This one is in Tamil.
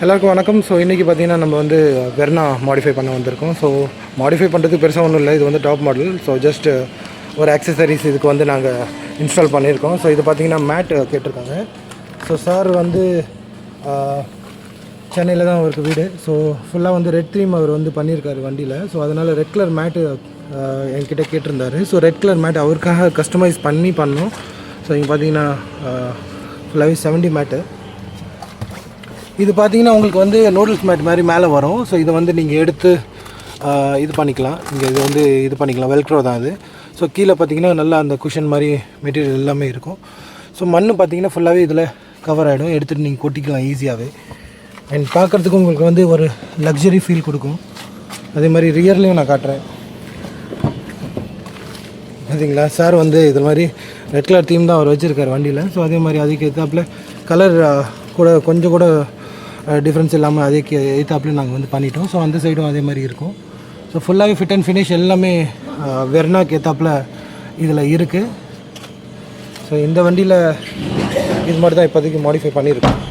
எல்லாருக்கும் வணக்கம். ஸோ இன்றைக்கி பார்த்தீங்கன்னா நம்ம வந்து வெர்னா மாடிஃபை பண்ண வந்திருக்கோம். ஸோ மாடிஃபை பண்ணுறதுக்கு பெருசாக ஒன்றும் இல்லை. இது வந்து டாப் மாடல். ஸோ ஜஸ்ட் ஒரு ஆக்சசரிஸ் இதுக்கு வந்து நாங்கள் இன்ஸ்டால் பண்ணியிருக்கோம். ஸோ இது பார்த்தீங்கன்னா மேட் கேட்டிருக்காங்க. ஸோ சார் வந்து சென்னையில் தான் அவருக்கு வீடு. ஸோ ஃபுல்லாக வந்து ரெட் க்ரீம் அவர் வந்து பண்ணியிருக்காரு வண்டியில். ஸோ அதனால் ரெட் கலர் மேட்டு என்கிட்ட கேட்டிருந்தார். ஸோ ரெட் கலர் மேட் அவருக்காக கஸ்டமைஸ் பண்ணோம். ஸோ இங்கே பார்த்தீங்கன்னா ஃபுல்லாகவே 70 மேட்டு. இது பார்த்தீங்கன்னா உங்களுக்கு வந்து நூடுல்ஸ் மேட் மாதிரி மேலே வரும். ஸோ இதை வந்து நீங்கள் எடுத்து இது பண்ணிக்கலாம். இங்கே இது வந்து இது பண்ணிக்கலாம். வெல்க்ரோ தான் அது. ஸோ கீழே பார்த்தீங்கன்னா நல்லா அந்த குஷன் மாதிரி மெட்டீரியல் எல்லாமே இருக்கும். ஸோ மண் பார்த்தீங்கன்னா ஃபுல்லாகவே இதில் கவர் ஆகிடும். எடுத்துகிட்டு நீங்கள் கொட்டிக்கலாம் ஈஸியாகவே. அண்ட் பார்க்குறதுக்கு உங்களுக்கு வந்து ஒரு லக்ஸரி ஃபீல் கொடுக்கும். அதே மாதிரி ரியர்லேயும் நான் காட்டுறேன். பார்த்தீங்களா, சார் வந்து இது மாதிரி ரெட் கலர் தீம் தான் அவர் வச்சுருக்கார் வண்டியில். ஸோ அதே மாதிரி அதுக்கு ஏற்றாப்புல கலர் கூட கொஞ்சம் கூட டிஃப்ரென்ஸ் இல்லாமல் அதுக்கு ஏற்றாப்புலையும் நாங்கள் வந்து பண்ணிட்டோம். ஸோ அந்த சைடும் அதே மாதிரி இருக்கும். ஸோ ஃபுல்லாகவே ஃபிட் அண்ட் ஃபினிஷ் எல்லாமே வெர்னாக்கு ஏற்றாப்புல இதில் இருக்குது. ஸோ இந்த வண்டியில் இது மாதிரி தான் இப்போதைக்கு மாடிஃபை பண்ணியிருக்கோம்.